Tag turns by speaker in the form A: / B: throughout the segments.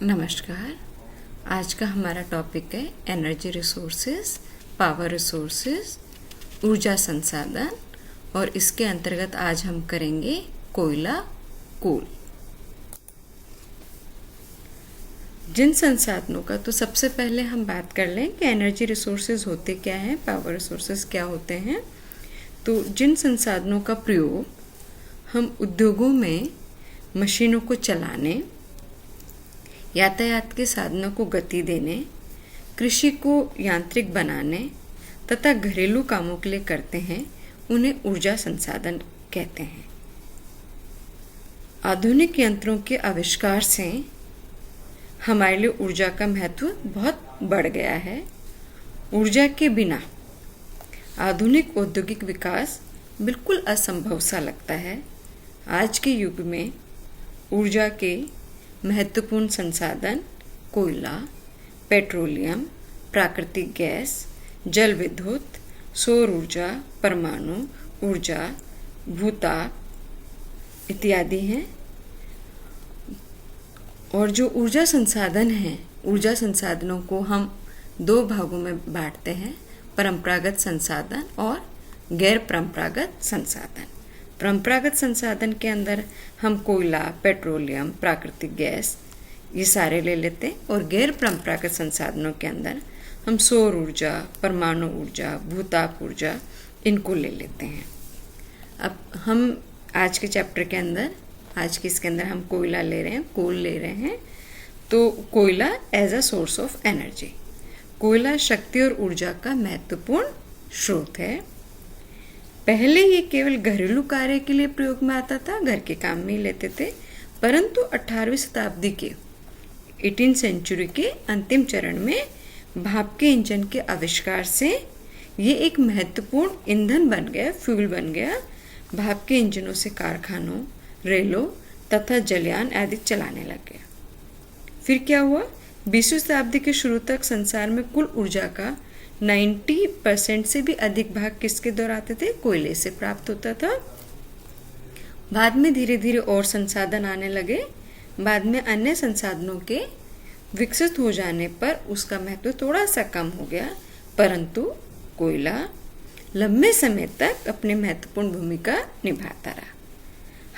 A: नमस्कार। आज का हमारा टॉपिक है एनर्जी रिसोर्सेज, पावर रिसोर्सेज, ऊर्जा संसाधन और इसके अंतर्गत आज हम करेंगे कोयला, कोल। जिन संसाधनों का तो सबसे पहले हम बात कर लें कि एनर्जी रिसोर्सेज होते क्या हैं, पावर रिसोर्सेज क्या होते हैं। तो जिन संसाधनों का प्रयोग हम उद्योगों में मशीनों को चलाने, यातायात के साधनों को गति देने, कृषि को यांत्रिक बनाने तथा घरेलू कामों के लिए करते हैं, उन्हें ऊर्जा संसाधन कहते हैं। आधुनिक यंत्रों के आविष्कार से हमारे लिए ऊर्जा का महत्व बहुत बढ़ गया है। ऊर्जा के बिना आधुनिक औद्योगिक विकास बिल्कुल असंभव सा लगता है। आज के युग में ऊर्जा के महत्वपूर्ण संसाधन कोयला, पेट्रोलियम, प्राकृतिक गैस, जल विद्युत, सौर ऊर्जा, परमाणु ऊर्जा, भूताप इत्यादि हैं। और जो ऊर्जा संसाधन हैं, ऊर्जा संसाधनों को हम दो भागों में बांटते हैं, परंपरागत संसाधन और गैर परंपरागत संसाधन। परंपरागत संसाधन के अंदर हम कोयला, पेट्रोलियम, प्राकृतिक गैस ये सारे ले लेते हैं और गैर परंपरागत संसाधनों के अंदर हम सौर ऊर्जा, परमाणु ऊर्जा, भूताप ऊर्जा इनको ले लेते हैं। अब हम आज के चैप्टर के अंदर, आज के इसके अंदर हम कोयला ले रहे हैं, कोल ले रहे हैं। तो कोयला as a source of energy, कोयला शक्ति और ऊर्जा का महत्वपूर्ण स्रोत है। पहले ये केवल घरेलू कार्य के लिए प्रयोग में आता था, घर के काम में ही लेते थे, परंतु 18वीं शताब्दी के 18th सेंचुरी के अंतिम चरण में भाप के इंजन के आविष्कार से ये एक महत्वपूर्ण ईंधन बन गया, फ्यूल बन गया। भाप के इंजनों से कारखानों, रेलों तथा जलयान आदि चलाने लगे। फिर क्या हुआ? 20वीं शताब्दी के शुरू तक संसार में कुल ऊर्जा का 90% से भी अधिक भाग किसके द्वारा आते थे? कोयले से प्राप्त होता था। बाद में धीरे धीरे और संसाधन आने लगे। बाद में अन्य संसाधनों के विकसित हो जाने पर उसका महत्व थोड़ा सा कम हो गया, परंतु कोयला लंबे समय तक अपनी महत्वपूर्ण भूमिका निभाता रहा।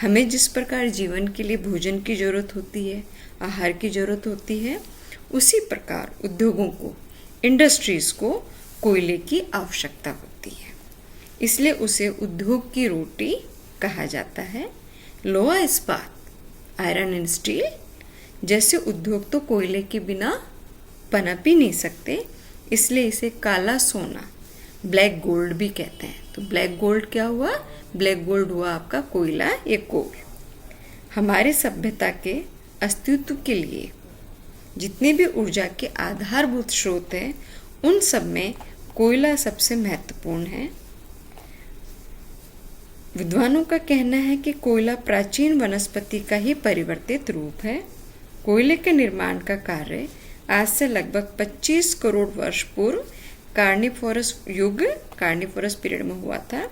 A: हमें जिस प्रकार जीवन के लिए भोजन की जरूरत होती है, आहार की जरूरत होती है, उसी प्रकार उद्योगों को, इंडस्ट्रीज को कोयले की आवश्यकता होती है। इसलिए उसे उद्योग की रोटी कहा जाता है। लोहा इस्पात, आयरन एंड स्टील जैसे उद्योग तो कोयले के बिना पनप ही नहीं सकते, इसलिए इसे काला सोना, ब्लैक गोल्ड भी कहते हैं। तो ब्लैक गोल्ड क्या हुआ? ब्लैक गोल्ड हुआ आपका कोयला, ये कोल। हमारे सभ्यता के अस्तित्व के लिए जितने भी ऊर्जा के आधारभूत स्रोत हैं, उन सब में कोयला सबसे महत्वपूर्ण है। विद्वानों का कहना है कि कोयला प्राचीन वनस्पति का ही परिवर्तित रूप है। कोयले के निर्माण का कार्य आज से लगभग 25 करोड़ वर्ष पूर्व कार्निफोरस युग, कार्निफोरस पीरियड में हुआ था।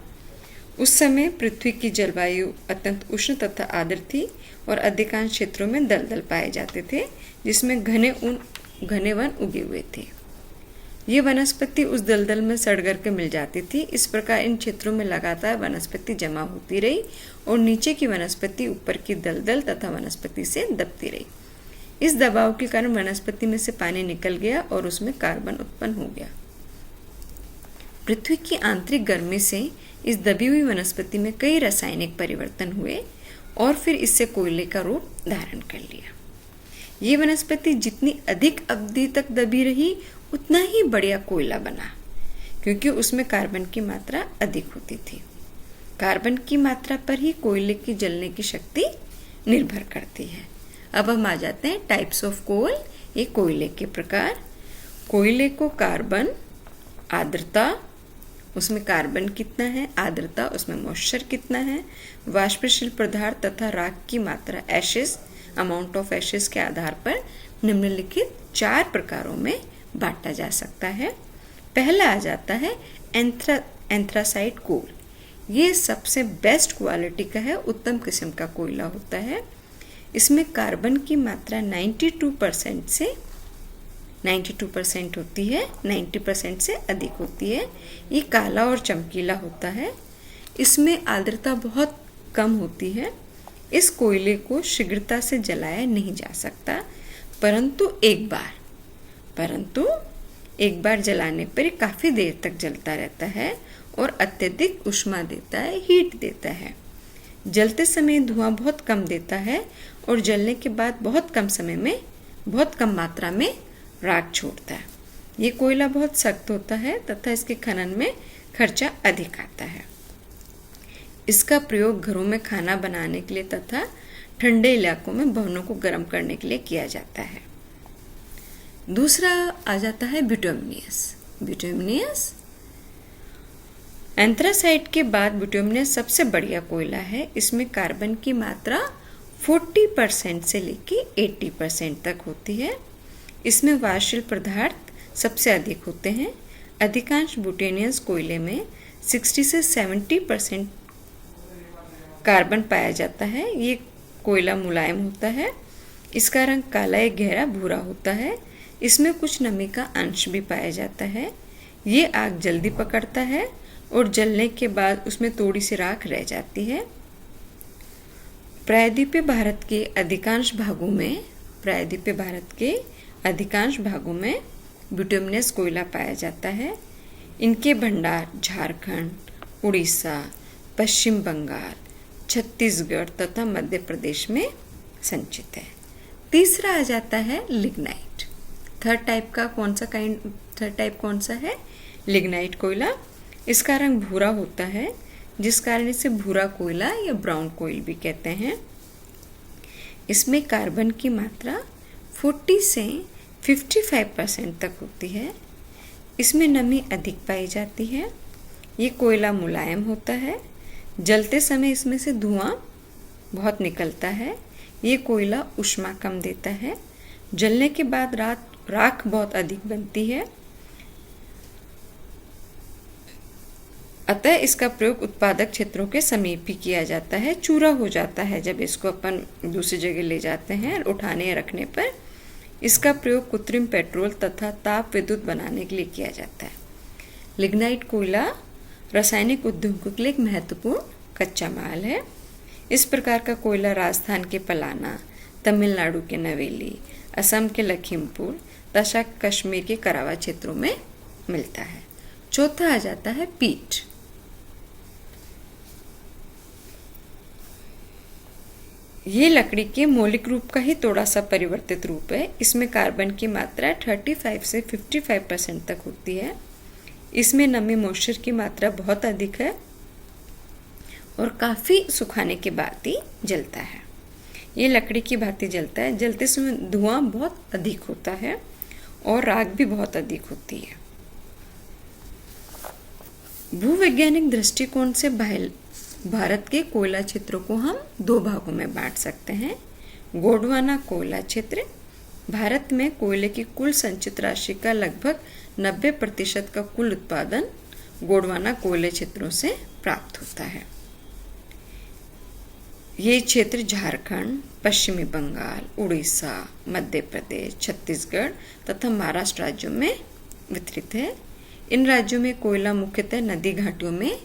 A: उस समय पृथ्वी की जलवायु अत्यंत उष्ण तथा आर्द्र थी और अधिकांश क्षेत्रों में दलदल पाए जाते थे, जिसमें घने वन उगे हुए थे। ये वनस्पति उस दलदल में सड़ कर मिल जाती थी। इस प्रकार इन क्षेत्रों में लगातार वनस्पति जमा होती रही और नीचे की वनस्पति ऊपर की दलदल तथा वनस्पति से दबती रही। इस दबाव के कारण वनस्पति में से पानी निकल गया और उसमें कार्बन उत्पन्न हो गया। पृथ्वी की आंतरिक गर्मी से इस दबी हुई वनस्पति में कई रासायनिक परिवर्तन हुए और फिर इससे कोयले का रूप धारण कर लिया। ये वनस्पति जितनी अधिक अवधि तक दबी रही, उतना ही बढ़िया कोयला बना, क्योंकि उसमें कार्बन की मात्रा अधिक होती थी। कार्बन की मात्रा पर ही कोयले की जलने की शक्ति निर्भर करती है। अब हम आ जाते हैं टाइप्स ऑफ कोल, ये कोयले के प्रकार। कोयले को कार्बन, आर्द्रता, उसमें कार्बन कितना है, आर्द्रता, उसमें मॉइस्चर कितना है, वाष्पशील पदार्थ तथा राख की मात्रा, एशेस, अमाउंट ऑफ एशेस के आधार पर निम्नलिखित 4 प्रकारों में बांटा जा सकता है। पहला आ जाता है एंथ्रासाइट कोल। ये सबसे बेस्ट क्वालिटी का है, उत्तम किस्म का कोयला होता है। इसमें कार्बन की मात्रा 92% होती है, 90% से अधिक होती है। ये काला और चमकीला होता है। इसमें आर्द्रता बहुत कम होती है। इस कोयले को शीघ्रता से जलाया नहीं जा सकता, परंतु एक बार जलाने पर ये काफ़ी देर तक जलता रहता है और अत्यधिक ऊष्मा देता है, हीट देता है। जलते समय धुआं बहुत कम देता है और जलने के बाद बहुत कम मात्रा में राख छोड़ता है। ये कोयला बहुत सख्त होता है तथा इसके खनन में खर्चा अधिक आता है। इसका प्रयोग घरों में खाना बनाने के लिए तथा ठंडे इलाकों में भवनों को गर्म करने के लिए किया जाता है। दूसरा आ जाता है बिटुमिनस। एंथ्रासाइट के बाद बिटुमिनस सबसे बढ़िया कोयला है। इसमें कार्बन की मात्रा 40% से लेकर 80% तक होती है। इसमें वाष्पशील पदार्थ सबसे अधिक होते हैं। अधिकांश बिटुमिनस कोयले में 60 से 70% कार्बन पाया जाता है। ये कोयला मुलायम होता है। इसका रंग काला या गहरा भूरा होता है। इसमें कुछ नमी का अंश भी पाया जाता है। ये आग जल्दी पकड़ता है और जलने के बाद उसमें थोड़ी सी राख रह जाती है। प्रायद्वीपीय भारत के अधिकांश भागों में बिटुमिनस कोयला पाया जाता है। इनके भंडार झारखंड, उड़ीसा, पश्चिम बंगाल, छत्तीसगढ़ तथा मध्य प्रदेश में संचित है। तीसरा आ जाता है लिग्नाइट। थर्ड टाइप कौन सा है? लिग्नाइट कोयला। इसका रंग भूरा होता है, जिस कारण इसे भूरा कोयला या ब्राउन कोयल भी कहते हैं। इसमें कार्बन की मात्रा 40 से 55% तक होती है। इसमें नमी अधिक पाई जाती है। ये कोयला मुलायम होता है। जलते समय इसमें से धुआं बहुत निकलता है। ये कोयला ऊष्मा कम देता है। जलने के बाद राख बहुत अधिक बनती है। अतः इसका प्रयोग उत्पादक क्षेत्रों के समीप ही किया जाता है। चूरा हो जाता है जब इसको अपन दूसरी जगह ले जाते हैं उठाने या रखने पर। इसका प्रयोग कृत्रिम पेट्रोल तथा ताप विद्युत बनाने के लिए किया जाता है। लिग्नाइट कोयला रासायनिक उद्योगों के लिए एक महत्वपूर्ण कच्चा माल है। इस प्रकार का कोयला राजस्थान के पलाना, तमिलनाडु के नवेली, असम के लखीमपुर तथा कश्मीर के करावा क्षेत्रों में मिलता है। चौथा आ जाता है पीट। ये लकड़ी के मौलिक रूप का ही थोड़ा सा परिवर्तित रूप है। इसमें कार्बन की मात्रा 35 से 55% तक होती है। इसमें नमी मॉइस्चर की मात्रा बहुत अधिक है और काफ़ी सुखाने के बाद ही जलता है। ये लकड़ी की भांति जलता है। जलते समय धुआं बहुत अधिक होता है और राख भी बहुत अधिक होती है। भूवैज्ञानिक दृष्टिकोण से भारत के कोयला क्षेत्रों को हम दो भागों में बांट सकते हैं। गोंडवाना कोयला क्षेत्र। भारत में कोयले की कुल संचित राशि का लगभग 90% का कुल उत्पादन गोंडवाना कोयले क्षेत्रों से प्राप्त होता है। ये क्षेत्र झारखंड, पश्चिमी बंगाल, उड़ीसा, मध्य प्रदेश, छत्तीसगढ़ तथा महाराष्ट्र राज्यों में वितरित है। इन राज्यों में कोयला मुख्यतः नदी घाटियों में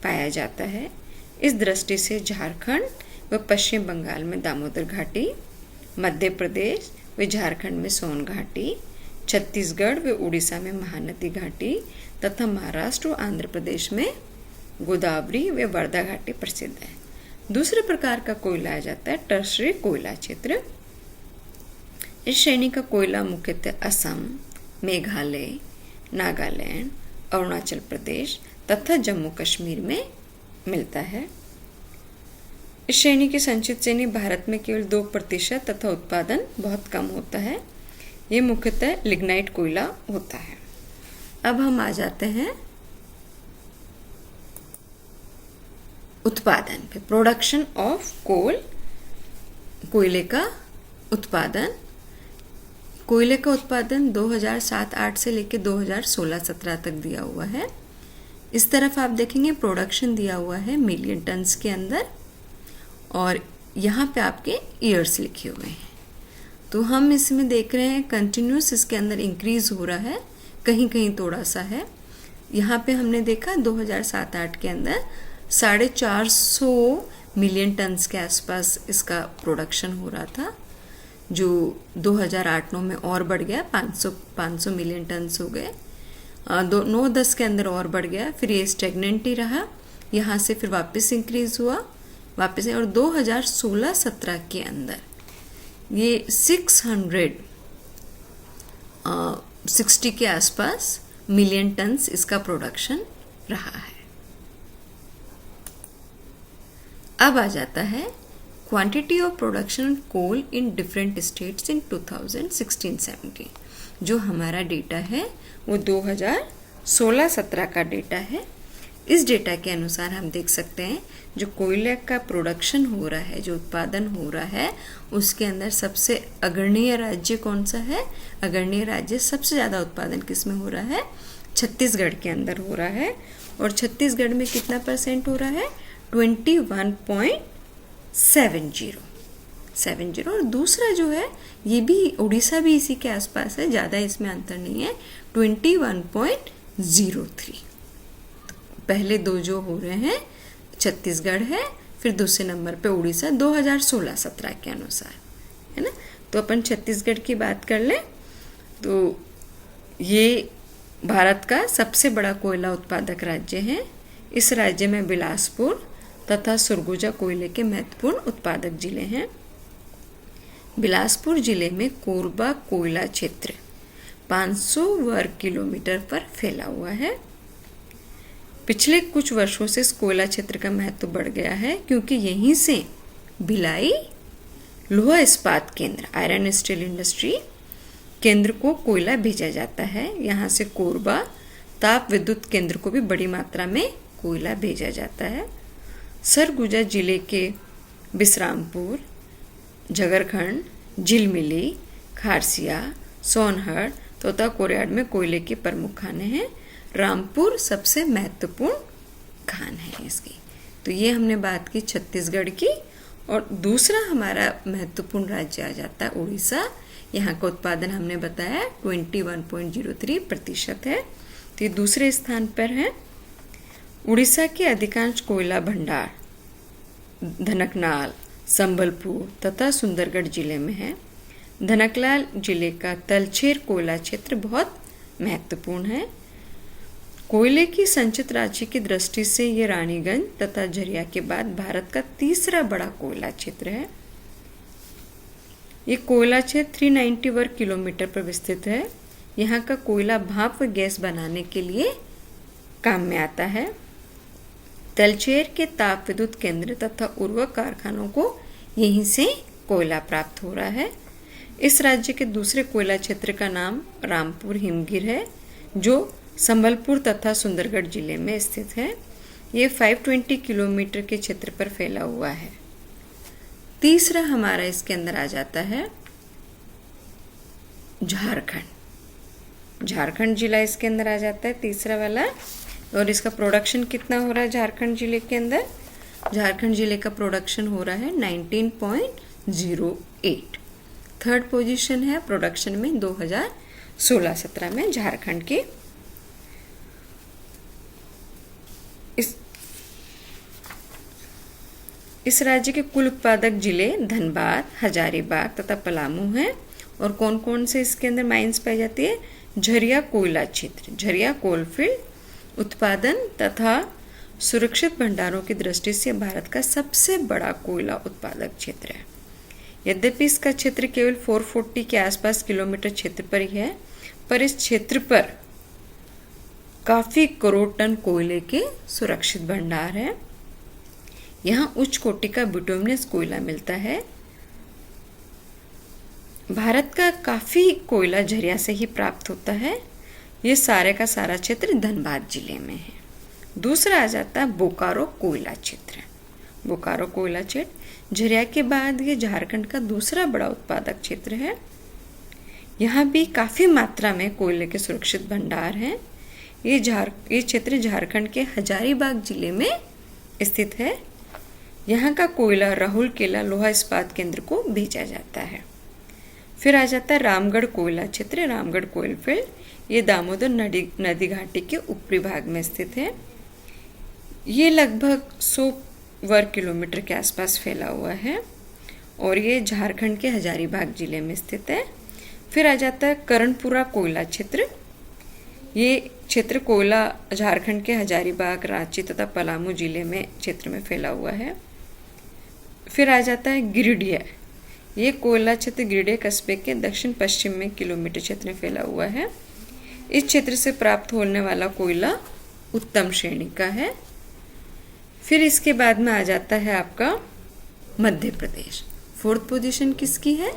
A: पाया जाता है। इस दृष्टि से झारखंड व पश्चिम बंगाल में दामोदर घाटी, मध्य प्रदेश व झारखंड में सोन घाटी, छत्तीसगढ़ व उड़ीसा में महानदी घाटी तथा महाराष्ट्र व आंध्र प्रदेश में गोदावरी व वर्धा घाटी प्रसिद्ध है। दूसरे प्रकार का कोयला आ जाता है टर्शरी कोयला क्षेत्र। इस श्रेणी का कोयला मुख्यतः असम, मेघालय, नागालैंड, अरुणाचल प्रदेश तथा जम्मू कश्मीर में मिलता है। इस श्रेणी की संचित श्रेणी भारत में केवल 2% तथा उत्पादन बहुत कम होता है। ये मुख्यतः लिग्नाइट कोयला होता है। अब हम आ जाते हैं उत्पादन पे। Production of coal. कोयले का उत्पादन 2007-8 से लेकर 2016-17 तक दिया हुआ है। इस तरफ आप देखेंगे प्रोडक्शन दिया हुआ है मिलियन टन्स के अंदर और यहाँ पे आपके ईयर्स लिखे हुए हैं। तो हम इसमें देख रहे हैं कंटिन्यूस इसके अंदर इंक्रीज हो रहा है, कहीं कहीं थोड़ा सा है। यहाँ पे हमने देखा 2007-8 के अंदर 450 मिलियन टन्स के आसपास इसका प्रोडक्शन हो रहा था, जो 2008-9 में और बढ़ गया, 500 मिलियन टन्स हो गए। 9-10 के अंदर और बढ़ गया, फिर ये स्टेगनेंट ही रहा, यहाँ से फिर वापस इंक्रीज हुआ वापस। और 2016-17 के अंदर ये 660 के आसपास मिलियन टन्स इसका प्रोडक्शन रहा है। अब आ जाता है quantity of production coal in different states in 2016-17। जो हमारा डेटा है वो 2016-17 का डेटा है। इस डेटा के अनुसार हम देख सकते हैं जो कोयले का प्रोडक्शन हो रहा है, जो उत्पादन हो रहा है, उसके अंदर सबसे अग्रणीय राज्य कौन सा है? अग्रणीय राज्य सबसे ज़्यादा उत्पादन किस में हो रहा है? छत्तीसगढ़ के अंदर हो रहा है। और छत्तीसगढ़ में कितना % हो रहा है? 21.70। और दूसरा जो है ये भी उड़ीसा भी इसी के आसपास है, ज़्यादा इसमें अंतर नहीं है, 21.03। पहले दो जो हो रहे हैं छत्तीसगढ़ है, फिर दूसरे नंबर पे उड़ीसा 2016-17 के अनुसार, है ना। तो अपन छत्तीसगढ़ की बात कर लें तो ये भारत का सबसे बड़ा कोयला उत्पादक राज्य है। इस राज्य में बिलासपुर तथा सरगुजा कोयले के महत्वपूर्ण उत्पादक जिले हैं। बिलासपुर जिले में कोरबा कोयला क्षेत्र 500 वर्ग किलोमीटर पर फैला हुआ है। पिछले कुछ वर्षों से इस कोयला क्षेत्र का महत्व बढ़ गया है, क्योंकि यहीं से भिलाई लोहा इस्पात केंद्र, आयरन स्टील इंडस्ट्री केंद्र को कोयला भेजा जाता है। यहाँ से कोरबा ताप विद्युत केंद्र को भी बड़ी मात्रा में कोयला भेजा जाता है। सरगुजा जिले के बिसरामपुर, झगरखंड, झिलमिली, खारसिया, सोनहर तथा कोरियाड में कोयले की प्रमुख खानें हैं। रामपुर सबसे महत्वपूर्ण खान है इसकी। तो ये हमने बात की छत्तीसगढ़ की। और दूसरा हमारा महत्वपूर्ण राज्य आ जाता है उड़ीसा। यहाँ का उत्पादन हमने बताया 21.03% है, तो ये दूसरे स्थान पर है। उड़ीसा के अधिकांश कोयला भंडार धनकनाल, संबलपुर तथा सुंदरगढ़ जिले में है। धनकलाल जिले का तलछेर कोयला क्षेत्र बहुत महत्वपूर्ण है। कोयले की संचित राशि की दृष्टि से ये रानीगंज तथा झरिया के बाद भारत का तीसरा बड़ा कोयला क्षेत्र है। ये कोयला क्षेत्र 390 वर्ग किलोमीटर पर विस्तृत है। यहाँ का कोयला भाप व गैस बनाने के लिए काम में आता है। तलचेर के ताप विद्युत केंद्र तथा उर्वरक कारखानों को यहीं से कोयला प्राप्त हो रहा है। इस राज्य के दूसरे कोयला क्षेत्र का नाम रामपुर हिमगिर है, जो संबलपुर तथा सुंदरगढ़ जिले में स्थित है। ये 520 किलोमीटर के क्षेत्र पर फैला हुआ है। तीसरा हमारा इसके अंदर आ जाता है झारखंड। झारखंड जिला इसके अंदर आ जाता है तीसरा वाला। और इसका प्रोडक्शन कितना हो रहा है झारखंड जिले के अंदर? झारखंड जिले का प्रोडक्शन हो रहा है 19.08। थर्ड पोजीशन है प्रोडक्शन में 2016-17 में झारखंड की। इस राज्य के कुल उत्पादक जिले धनबाद, हजारीबाग तथा पलामू हैं। और कौन कौन से इसके अंदर माइंस पाई जाती है? झरिया कोयला क्षेत्र, झरिया कोलफील्ड उत्पादन तथा सुरक्षित भंडारों की दृष्टि से भारत का सबसे बड़ा कोयला उत्पादक क्षेत्र है। यद्यपि इसका क्षेत्र केवल 440 के आसपास किलोमीटर क्षेत्र पर ही है, पर इस क्षेत्र पर काफ़ी करोड़ टन कोयले के सुरक्षित भंडार है। यहाँ उच्च कोटि का बिटुमिनस कोयला मिलता है। भारत का काफ़ी कोयला झरिया से ही प्राप्त होता है। ये सारे का सारा क्षेत्र धनबाद जिले में है। दूसरा आ जाता है बोकारो कोयला क्षेत्र। बोकारो कोयला क्षेत्र झरिया के बाद ये झारखंड का दूसरा बड़ा उत्पादक क्षेत्र है। यहाँ भी काफ़ी मात्रा में कोयले के सुरक्षित भंडार हैं। ये क्षेत्र झारखंड के हजारीबाग जिले में स्थित है। यहाँ का कोयला राउरकेला लोहा इस्पात केंद्र को भेजा जाता है। फिर आ जाता है रामगढ़ कोयला क्षेत्र, रामगढ़ कोयल फील्ड। ये दामोदर नदी घाटी के ऊपरी भाग में स्थित है। ये लगभग 100 वर्ग किलोमीटर के आसपास फैला हुआ है और ये झारखंड के हजारीबाग जिले में स्थित है। फिर आ जाता है कर्णपुरा कोयला क्षेत्र। ये क्षेत्र कोयला झारखंड के हजारीबाग, रांची तथा पलामू जिले में क्षेत्र में फैला हुआ है। फिर आ जाता है गिरिडीह। ये कोयला क्षेत्र गिरिडीह कस्बे के दक्षिण पश्चिम में किलोमीटर क्षेत्र में फैला हुआ है। इस क्षेत्र से प्राप्त होने वाला कोयला उत्तम श्रेणी का है। फिर इसके बाद में आ जाता है आपका मध्य प्रदेश। 4th पोजीशन किसकी है?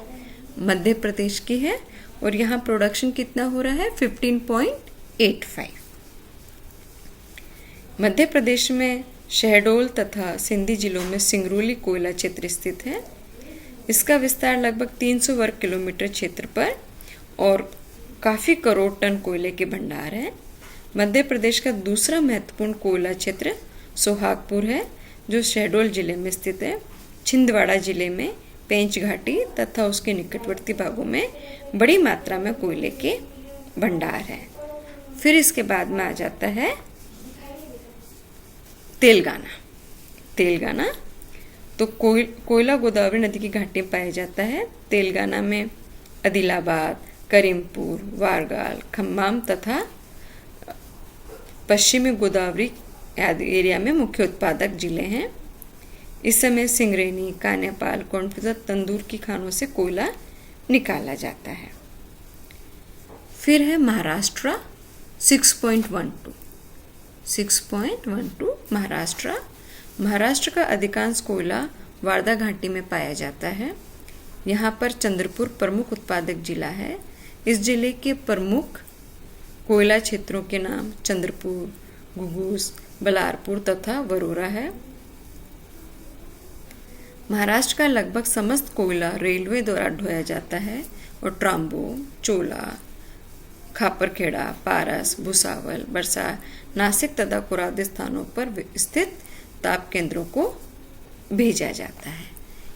A: मध्य प्रदेश की है और यहाँ प्रोडक्शन कितना हो रहा है? 15.85। मध्य प्रदेश में शहडोल तथा सिंधी जिलों में सिंगरौली कोयला क्षेत्र स्थित है। इसका विस्तार लगभग 300 वर्ग किलोमीटर क्षेत्र पर और काफ़ी करोड़ टन कोयले के भंडार हैं। मध्य प्रदेश का दूसरा महत्वपूर्ण कोयला क्षेत्र सोहागपुर है, जो शहडोल जिले में स्थित है। छिंदवाड़ा जिले में पेंच घाटी तथा उसके निकटवर्ती भागों में बड़ी मात्रा में कोयले के भंडार हैं। फिर इसके बाद में आ जाता है तेलंगाना। तो कोयला गोदावरी नदी की घाटी में पाया जाता है। तेलंगाना में आदिलाबाद, करीमपुर, वारंगल, खम्माम तथा पश्चिमी गोदावरी एरिया में मुख्य उत्पादक जिले हैं। इस समय सिंगरेनी, कान्यापाल, कोंडफिजा, तंदूर की खानों से कोयला निकाला जाता है। फिर है महाराष्ट्र 6.12 महाराष्ट्र का अधिकांश कोयला वारदा घाटी में पाया जाता है। यहाँ पर चंद्रपुर प्रमुख उत्पादक जिला है। इस जिले के प्रमुख कोयला क्षेत्रों के नाम चंद्रपुर, घुघूस, बलारपुर तथा वरोरा है। महाराष्ट्र का लगभग समस्त कोयला रेलवे द्वारा ढोया जाता है और ट्राम्बो, चोला, खापरखेड़ा, पारस, भुसावल, बरसा, नासिक तथा कुरादी स्थानों पर स्थित ताप केंद्रों को भेजा जाता है।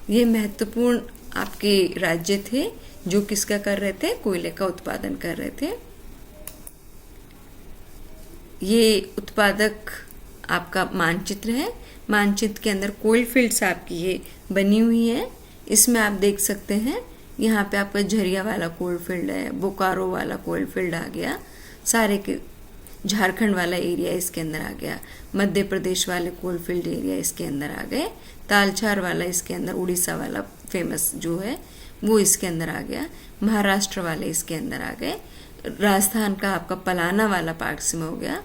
A: ये महत्वपूर्ण आपके राज्य थे जो किसका कर रहे थे? कोयले का उत्पादन कर रहे थे। ये उत्पादक आपका मानचित्र है। मानचित्र के अंदर कोयल फील्ड्स आपकी ये बनी हुई है। इसमें आप देख सकते हैं यहाँ पे आपका झरिया वाला कोयल फील्ड है, बोकारो वाला कोयल फील्ड आ गया, सारे के झारखंड वाला एरिया इसके अंदर आ गया, मध्य प्रदेश वाले कोयल फील्ड एरिया इसके अंदर आ गए, तालछार वाला इसके अंदर, उड़ीसा वाला फेमस जो है वो इसके अंदर आ गया, महाराष्ट्र वाले इसके अंदर आ गए, राजस्थान का आपका पलाना वाला पार्ट इसमें हो गया,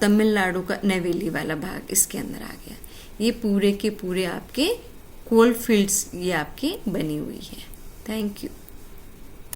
A: तमिलनाडु का नेवेली वाला भाग इसके अंदर आ गया। ये पूरे के पूरे आपके कोल फील्ड्स ये आपकी बनी हुई है। Thank you.